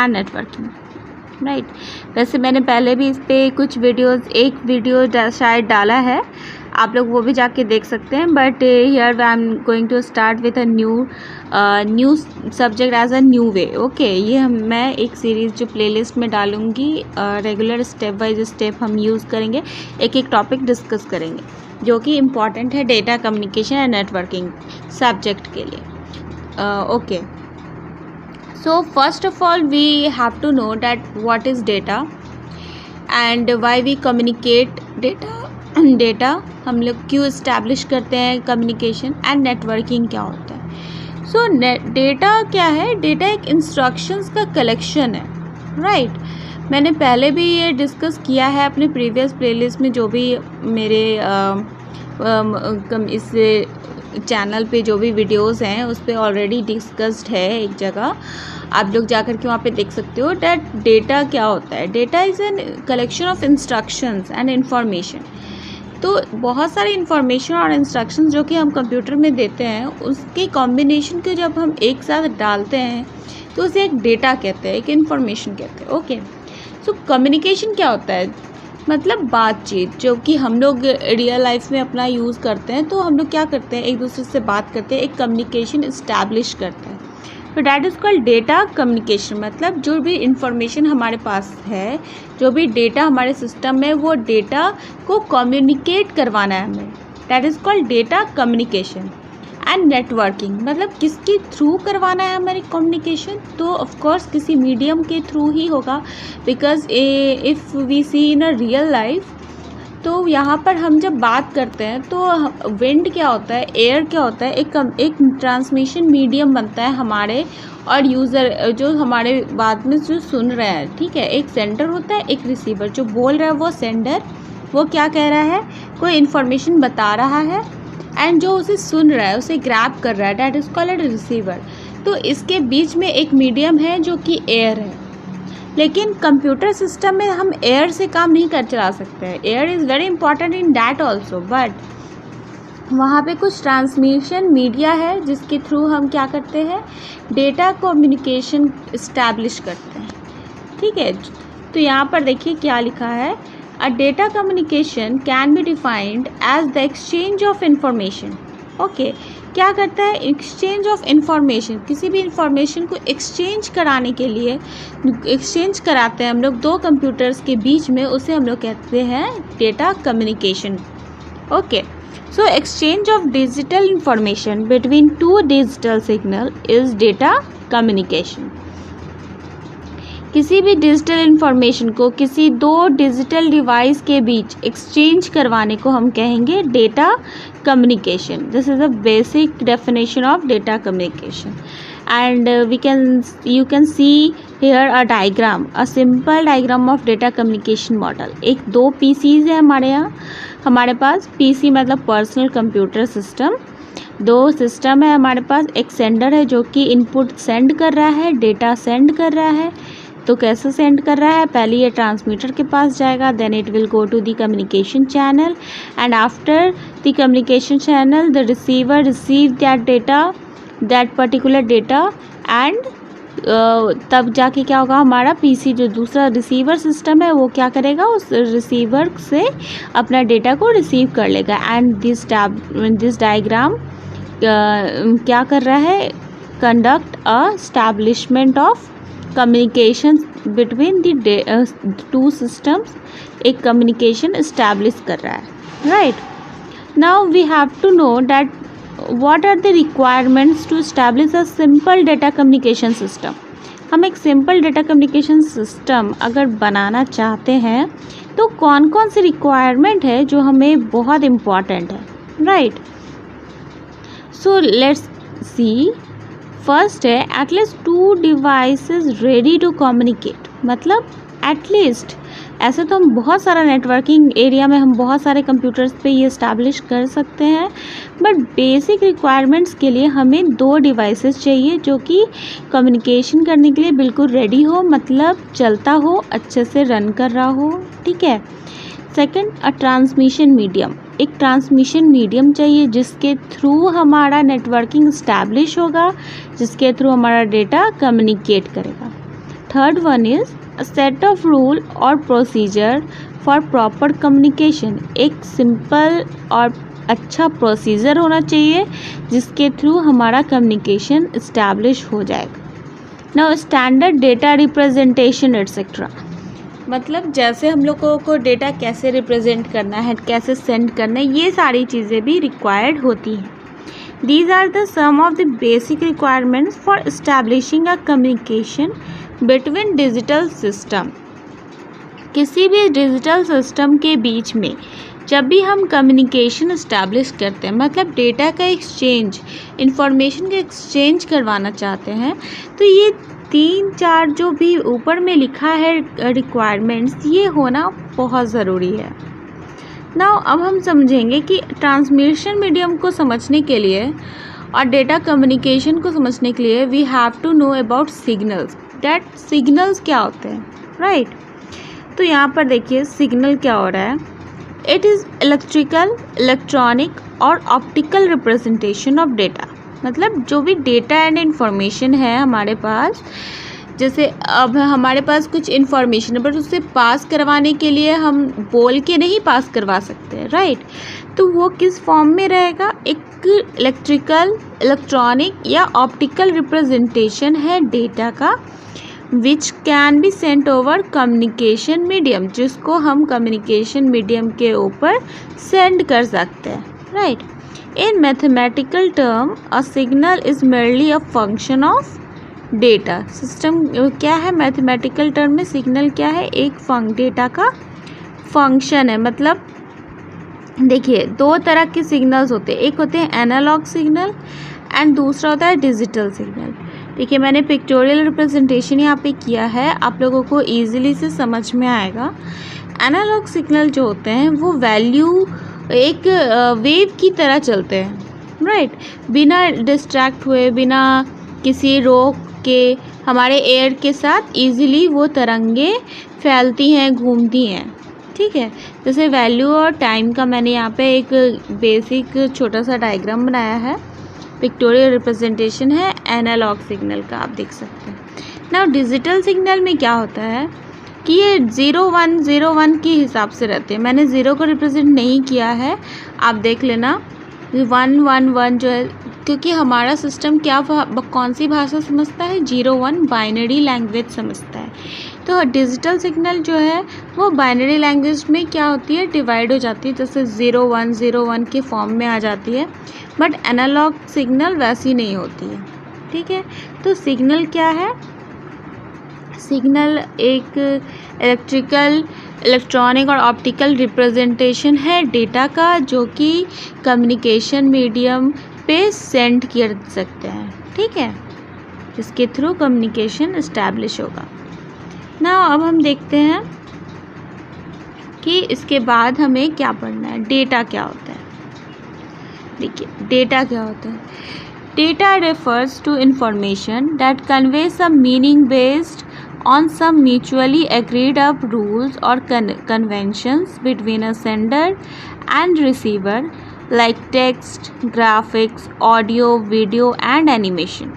And networking, right. वैसे मैंने पहले भी इस पर कुछ एक वीडियो शायद डाला है, आप लोग वो भी जाके देख सकते हैं। But here I am going to start with a new subject as a new way. Okay, ये मैं एक सीरीज़ जो प्लेलिस्ट में डालूँगी, रेगुलर स्टेप बाय स्टेप हम यूज़ करेंगे, एक एक टॉपिक डिस्कस करेंगे जो कि इम्पॉर्टेंट है data communication and networking subject के लिए। Okay, so first of all we have to know that what is data and why we communicate data हम लोग क्यों इस्टेब्लिश करते हैं कम्युनिकेशन, एंड नेटवर्किंग क्या होता है। सो डेटा क्या है? डेटा एक इंस्ट्रक्शंस का कलेक्शन है, राइट। मैंने पहले भी ये डिस्कस किया है अपने प्रीवियस प्लेलिस्ट में, जो भी मेरे इस चैनल पे जो भी वीडियोस हैं उस पर ऑलरेडी डिस्कस्ड है एक जगह, आप लोग जाकर के वहाँ पे देख सकते हो। डैट डेटा क्या होता है? Data is an collection of instructions and information. तो बहुत सारे इंफॉर्मेशन और इंस्ट्रक्शंस जो कि हम कंप्यूटर में देते हैं, उसके कॉम्बिनेशन को जब हम एक साथ डालते हैं तो उसे एक डेटा कहते हैं, एक इंफॉर्मेशन कहते हैं। ओके, सो कम्युनिकेशन क्या होता है? मतलब बातचीत, जो कि हम लोग रियल लाइफ में अपना यूज़ करते हैं। तो हम लोग क्या करते हैं? एक दूसरे से बात करते हैं, एक कम्युनिकेशन इस्टेब्लिश करते हैं। तो that is called data communication. मतलब जो भी इंफॉर्मेशन हमारे पास है, जो भी डेटा हमारे सिस्टम में, वो डेटा को कम्युनिकेट करवाना है हमें, that is called data communication. And networking मतलब किसके थ्रू करवाना है हमारी कम्युनिकेशन? तो ऑफकोर्स किसी मीडियम के थ्रू ही होगा, because if we see in a real life, तो यहाँ पर हम जब बात करते हैं तो विंड क्या होता है, एयर क्या होता है, एक ट्रांसमिशन मीडियम बनता है हमारे और यूज़र, जो हमारे बाद में जो सुन रहे हैं, ठीक है। एक सेंडर होता है, एक रिसीवर। जो बोल रहा है वो सेंडर, वो क्या कह रहा है, कोई इन्फॉर्मेशन बता रहा है, एंड जो उसे सुन रहा है, उसे ग्रैब कर रहा है, डैट इज़ कॉल्ड रिसीवर। तो इसके बीच में एक मीडियम है जो कि एयर है। लेकिन कंप्यूटर सिस्टम में हम एयर से काम नहीं कर चला सकते हैं। Air is very important in that also, but वहाँ पे कुछ ट्रांसमिशन मीडिया है जिसके थ्रू हम क्या करते हैं, डेटा कम्युनिकेशन इस्टेब्लिश करते हैं, ठीक है। तो यहाँ पर देखिए क्या लिखा है, a data communication can be defined as the exchange of information. Okay, क्या करता है? Exchange of information. किसी भी इंफॉर्मेशन को एक्सचेंज कराने के लिए एक्सचेंज कराते हैं हम लोग दो कंप्यूटर्स के बीच में, उसे हम लोग कहते हैं data communication. Okay, so exchange of digital information between two digital signal is data communication. किसी भी डिजिटल इंफॉर्मेशन को किसी दो डिजिटल डिवाइस के बीच एक्सचेंज करवाने को हम कहेंगे data communication. This is a basic definition of data communication. And you can see here a diagram, a simple diagram of data communication model। एक दो PCs है हमारे पास। PC मतलब पर्सनल कंप्यूटर सिस्टम। दो सिस्टम है हमारे पास, एक सेंडर है जो कि इनपुट सेंड कर रहा है, डेटा सेंड कर रहा है। तो कैसे सेंड कर रहा है? पहले ये ट्रांसमीटर के पास जाएगा, then it will go to the communication channel, and after the communication channel the receiver receive that data, that particular data, and तब जाके क्या होगा, हमारा पीसी जो दूसरा रिसीवर सिस्टम है वो क्या करेगा, उस रिसीवर से अपना डेटा को रिसीव कर लेगा। एंड दिस डायग्राम क्या कर रहा है, conduct a establishment of communication between the two systems. एक कम्युनिकेशन इस्टेब्लिश कर रहा है, right. Now we have to know that what are the requirements to establish a simple data communication system। हम एक सिंपल डेटा कम्युनिकेशन सिस्टम अगर बनाना चाहते हैं तो कौन कौन सी रिक्वायरमेंट है जो हमें बहुत इम्पॉर्टेंट है, right. So let's see, first है at least two devices ready to communicate. मतलब एटलीस्ट, ऐसे तो हम बहुत सारा नेटवर्किंग एरिया में हम बहुत सारे कंप्यूटर्स पे ये इस्टेब्लिश कर सकते हैं, बट बेसिक रिक्वायरमेंट्स के लिए हमें दो डिवाइसेस चाहिए जो कि कम्युनिकेशन करने के लिए बिल्कुल रेडी हो, मतलब चलता हो, अच्छे से रन कर रहा हो, ठीक है। सेकंड, अ ट्रांसमिशन मीडियम। एक ट्रांसमिशन मीडियम चाहिए जिसके थ्रू हमारा नेटवर्किंग इस्टेब्लिश होगा, जिसके थ्रू हमारा डेटा कम्युनिकेट करेगा। Third one is a set of rule और प्रोसीजर फॉर प्रॉपर कम्युनिकेशन। एक सिंपल और अच्छा प्रोसीजर होना चाहिए जिसके थ्रू हमारा कम्युनिकेशन इस्टेब्लिश हो जाएगा। Now standard data representation etcetera, मतलब जैसे हम लोगों को डेटा कैसे रिप्रेजेंट करना है, कैसे सेंड करना है, ये सारी चीज़ें भी रिक्वायर्ड होती हैं। These are the some of the basic requirements for establishing a communication between digital system। किसी भी डिजिटल सिस्टम के बीच में जब भी हम कम्युनिकेशन इस्टेब्लिश करते हैं, मतलब डेटा का एक्सचेंज, इंफॉर्मेशन का एक्सचेंज करवाना चाहते हैं, तो ये 3-4 जो भी ऊपर में लिखा है रिक्वायरमेंट्स, ये होना बहुत ज़रूरी है। नाउ अब हम समझेंगे कि ट्रांसमिशन मीडियम को समझने के लिए और डेटा कम्युनिकेशन को समझने के लिए we have to know about signals. That signals क्या होते हैं, राइट? तो यहाँ पर देखिए सिग्नल क्या हो रहा है। इट इज़ इलेक्ट्रिकल, इलेक्ट्रॉनिक और ऑप्टिकल रिप्रेजेंटेशन ऑफ डेटा। मतलब जो भी डेटा एंड इंफॉर्मेशन है हमारे पास, जैसे अब हमारे पास कुछ इन्फॉर्मेशन है बट उसे पास करवाने के लिए हम बोल के नहीं पास करवा सकते, राइट? तो वो किस फॉर्म में रहेगा? एक इलेक्ट्रिकल, इलेक्ट्रॉनिक या ऑप्टिकल रिप्रेजेंटेशन है डेटा का, which can be sent over communication medium, जिसको हम कम्युनिकेशन मीडियम के ऊपर सेंड कर सकते हैं, right? In mathematical term a signal is merely a function of data. System क्या है मैथमेटिकल टर्म में? सिग्नल क्या है? एक डेटा का फंक्शन है। मतलब देखिए दो तरह के सिग्नल्स होते हैं, एक होते हैं एनालॉग सिग्नल एंड दूसरा होता है डिजिटल सिग्नल। देखिए मैंने पिक्टोरियल रिप्रेजेंटेशन यहाँ पे किया है, आप लोगों को ईजिली से समझ में आएगा। एनालॉग सिग्नल जो होते हैं वो वैल्यू एक वेव की तरह चलते हैं, राइट? बिना डिस्ट्रैक्ट हुए, बिना किसी रोक के हमारे एयर के साथ इजीली वो तरंगे फैलती हैं, घूमती हैं, ठीक है? जैसे वैल्यू और टाइम का मैंने यहाँ पे एक बेसिक छोटा सा डायग्राम बनाया है, पिक्टोरियल रिप्रेजेंटेशन है एनालॉग सिग्नल का, आप देख सकते हैं। नाउ डिजिटल सिग्नल में क्या होता है कि ये 0101 के हिसाब से रहते हैं। मैंने 0 को रिप्रेजेंट नहीं किया है, आप देख लेना। 111 जो है, क्योंकि हमारा सिस्टम क्या कौन सी भाषा समझता है? 01 बाइनरी लैंग्वेज समझता है। तो डिजिटल सिग्नल जो है वो बाइनरी लैंग्वेज में क्या होती है? डिवाइड हो जाती है, जैसे 0101 के फॉर्म में आ जाती है। बट एनालॉग सिग्नल वैसी नहीं होती है, ठीक है? तो सिग्नल क्या है? सिग्नल एक इलेक्ट्रिकल, इलेक्ट्रॉनिक और ऑप्टिकल रिप्रेजेंटेशन है डेटा का, जो कि कम्युनिकेशन मीडियम पे सेंड कर सकते हैं, ठीक है? जिसके थ्रू कम्युनिकेशन इस्टेब्लिश होगा। ना अब हम देखते हैं कि इसके बाद हमें क्या पढ़ना है, डेटा क्या होता है। देखिए डेटा क्या होता है। Data refers to information that convey some meaning based on some mutually agreed up rules or conventions between a sender and receiver, like text, graphics, audio, video and animation।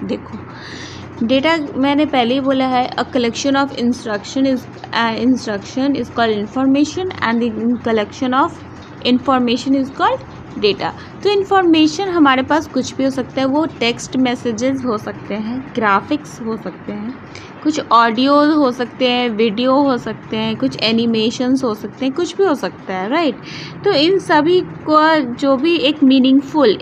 देखो data मैंने पहले ही बोला है, a collection of instruction is called information and the collection of information is called data. तो information हमारे पास कुछ भी हो सकता है, वो टेक्स्ट मैसेजेस हो सकते हैं, ग्राफिक्स हो सकते हैं, कुछ ऑडियो हो सकते हैं, वीडियो हो सकते हैं, कुछ एनिमेशंस हो सकते हैं, कुछ भी हो सकता है, राइट? तो इन सभी को जो भी एक मीनिंगफुल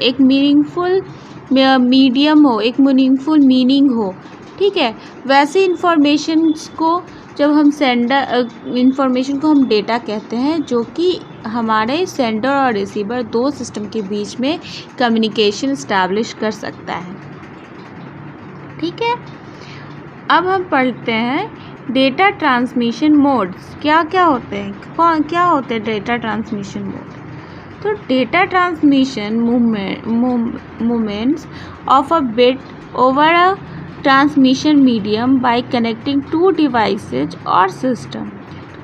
मीडियम हो, एक मीनिंगफुल मीनिंग हो, ठीक है, वैसे इन्फॉर्मेशंस को जब हम इंफॉर्मेशन को हम डेटा कहते हैं, जो कि हमारे सेंडर और रिसीवर दो सिस्टम के बीच में कम्युनिकेशन इस्टेब्लिश कर सकता है, ठीक है? अब हम पढ़ते हैं डेटा ट्रांसमिशन मोड्स क्या क्या होते हैं, क्या होते हैं डेटा ट्रांसमिशन मोड। तो data transmission movements of a bit over a transmission medium by connecting to devices और सिस्टम।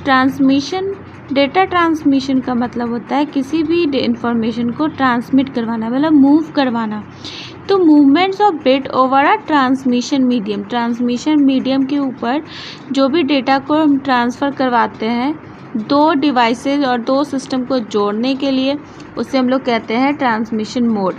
ट्रांसमिशन, डेटा ट्रांसमिशन का मतलब होता है किसी भी इंफॉर्मेशन को ट्रांसमिट करवाना, मतलब मूव करवाना। तो movements of bit over a transmission medium, transmission medium के ऊपर जो भी डेटा को हम ट्रांसफ़र करवाते हैं दो डिवाइसेस और दो सिस्टम को जोड़ने के लिए, उसे हम लोग कहते हैं ट्रांसमिशन मोड,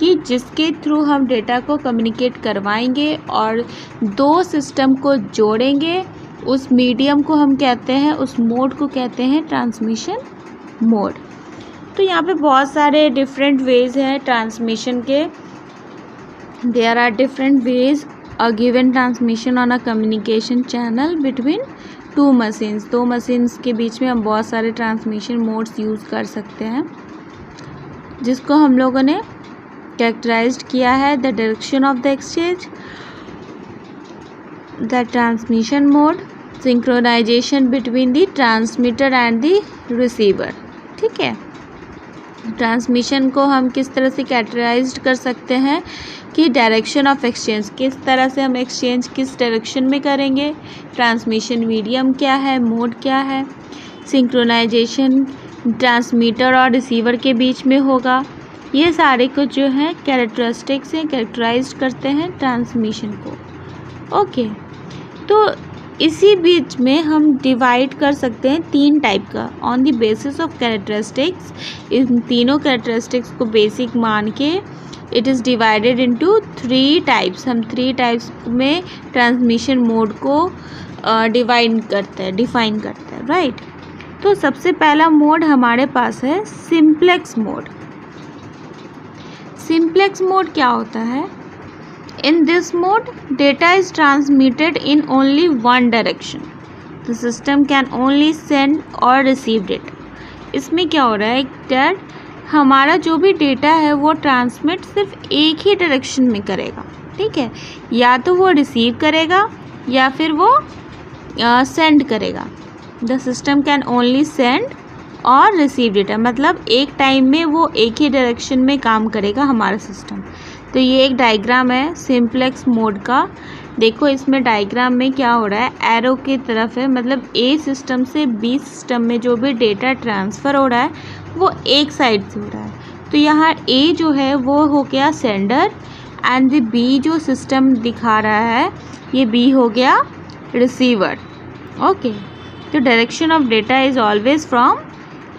कि जिसके थ्रू हम डेटा को कम्युनिकेट करवाएंगे और दो सिस्टम को जोड़ेंगे, उस मीडियम को हम कहते हैं, उस मोड को कहते हैं ट्रांसमिशन मोड। तो यहाँ पे बहुत सारे डिफरेंट वेज हैं ट्रांसमिशन के। There are different ways a given transmission on a communication channel between two machines. दो मशीन्स के बीच में हम बहुत सारे ट्रांसमिशन मोड्स यूज़ कर सकते हैं, जिसको हम लोगों ने कैरेक्टराइज्ड किया है। The direction of the exchange, the transmission mode, synchronization between the transmitter and the receiver. ठीक है, ट्रांसमिशन को हम किस तरह से कैरेक्टराइज्ड कर सकते हैं कि डायरेक्शन ऑफ एक्सचेंज, किस तरह से हम एक्सचेंज किस डायरेक्शन में करेंगे, ट्रांसमिशन मीडियम क्या है, मोड क्या है, सिंक्रोनाइजेशन ट्रांसमीटर और रिसीवर के बीच में होगा। ये सारे कुछ जो हैं कैरेक्टरिस्टिक्स हैं, कैरेक्टराइज्ड करते हैं ट्रांसमिशन को। ओके, तो इसी बीच में हम डिवाइड कर सकते हैं तीन टाइप का on the basis of characteristics. इन तीनों कैरेक्टरिस्टिक्स को बेसिक मान के it is divided into three types. हम थ्री टाइप्स में ट्रांसमिशन मोड को डिफाइन करते हैं, राइट। तो सबसे पहला मोड हमारे पास है सिंप्लेक्स मोड। सिंप्लेक्स मोड क्या होता है? In this mode, data is transmitted in only one direction. The system can only send or receive it. इसमें क्या हो रहा है कि हमारा जो भी डेटा है वो ट्रांसमिट सिर्फ एक ही डायरेक्शन में करेगा। ठीक है, या तो वो रिसीव करेगा या फिर वो सेंड करेगा। The system can only send और रिसीव डेटा, मतलब एक टाइम में वो एक ही डायरेक्शन में काम करेगा हमारा सिस्टम। तो ये एक डायग्राम है सिंप्लेक्स मोड का। देखो इसमें डायग्राम में क्या हो रहा है, एरो की तरफ है, मतलब ए सिस्टम से बी सिस्टम में जो भी डेटा ट्रांसफ़र हो रहा है वो एक साइड से हो रहा है। तो यहाँ ए जो है वो हो गया सेंडर एंड द बी जो सिस्टम दिखा रहा है ये बी हो गया रिसीवर। ओके, तो direction of data is always from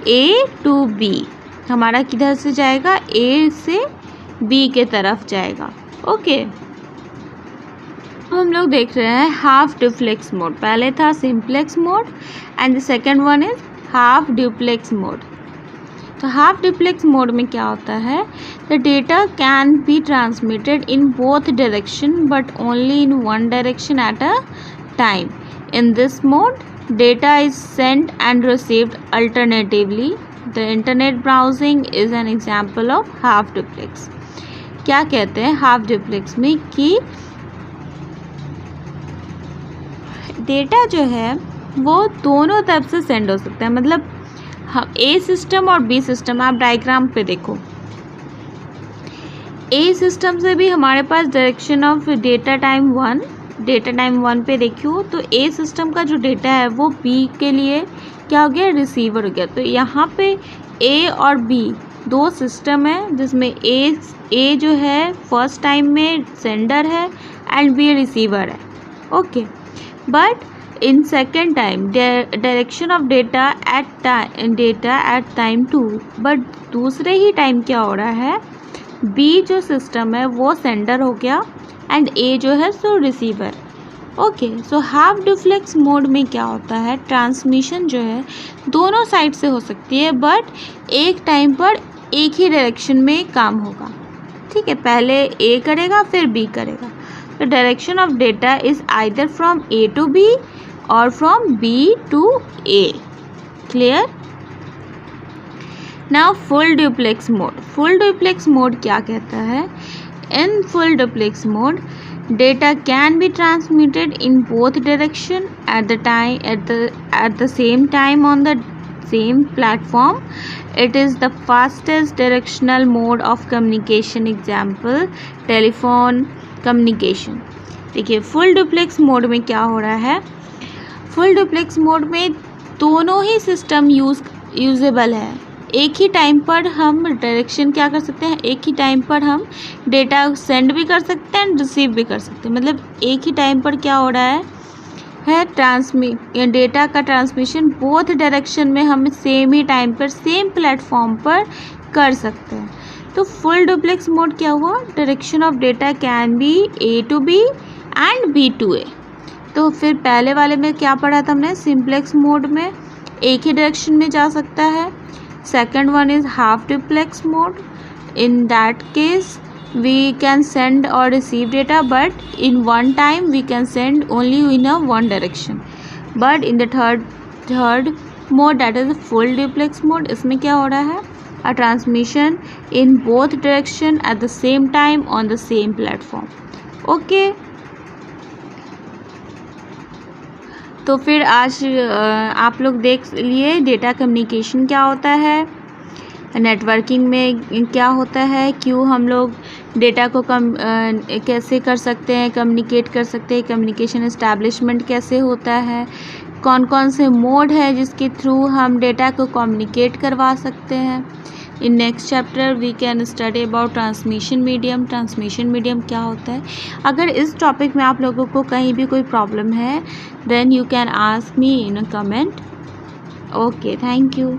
A to B. हमारा किधर से जाएगा? ए से बी के तरफ जाएगा। ओके, हम लोग देख रहे हैं हाफ ड्यूप्लेक्स मोड। पहले था simplex mode and the second one is half duplex mode. तो हाफ ड्यूप्लेक्स मोड में क्या होता है? The data can be transmitted in both direction but only in one direction at a time. In this mode data is sent and received alternatively. The internet browsing is an example of half duplex. क्या कहते हैं half duplex में कि data जो है वो दोनों तरफ से सेंड हो सकता है, मतलब ए सिस्टम और बी सिस्टम। आप डायग्राम पे देखो, ए सिस्टम से भी हमारे पास direction of data time one पे देखियो, तो ए सिस्टम का जो डेटा है वो बी के लिए क्या हो गया? रिसीवर हो गया। तो यहाँ पे ए और बी दो सिस्टम है जिसमें ए जो है फर्स्ट टाइम में सेंडर है एंड बी रिसीवर है। Okay, but in second time direction of data at time 2, but दूसरे ही टाइम क्या हो रहा है? बी जो सिस्टम है वो सेंडर हो गया एंड ए जो है so receiver. Okay, so half duplex mode में क्या होता है? ट्रांसमिशन जो है दोनों साइड से हो सकती है बट एक टाइम पर एक ही डायरेक्शन में काम होगा। ठीक है, पहले ए करेगा फिर बी करेगा। तो direction of data is either from A to B और from B to A. Clear? Now full duplex mode. Full duplex mode क्या कहता है? In full duplex mode data can be transmitted in both direction at the same time on the same platform. It is the fastest directional mode of communication. Example, telephone communication. देखिए full duplex mode में क्या हो रहा है, full duplex mode में दोनों ही system usable है, एक ही टाइम पर हम डायरेक्शन क्या कर सकते हैं, एक ही टाइम पर हम डेटा सेंड भी कर सकते हैं एंड रिसीव भी कर सकते हैं। मतलब एक ही टाइम पर क्या हो रहा है डेटा का ट्रांसमिशन बोथ डायरेक्शन में हम सेम ही टाइम पर सेम प्लेटफॉर्म पर कर सकते हैं। तो फुल डुप्लेक्स मोड क्या हुआ, direction of data can B A to B and B to A। तो फिर पहले वाले में क्या पढ़ा था हमने, सिंप्लेक्स मोड में एक ही डायरेक्शन में जा सकता है। Second one is half duplex mode, in that case we can send or receive data but in one time we can send only in a one direction। but in the third mode that is full duplex mode, इसमें क्या हो रहा है, a transmission in both direction at the same time on the same platform। okay, तो फिर आज आप लोग देख लिए डेटा कम्युनिकेशन क्या होता है, नेटवर्किंग में क्या होता है, क्यों हम लोग डेटा को कैसे कर सकते हैं, कम्युनिकेट कर सकते हैं, कम्युनिकेशन एस्टैब्लिशमेंट कैसे होता है, कौन कौन से मोड है जिसके थ्रू हम डेटा को कम्युनिकेट करवा सकते हैं। In next chapter we can study about transmission medium. Transmission medium क्या होता है, अगर इस टॉपिक में आप लोगों को कहीं भी कोई प्रॉब्लम है then you can ask me in a comment. Okay, thank you.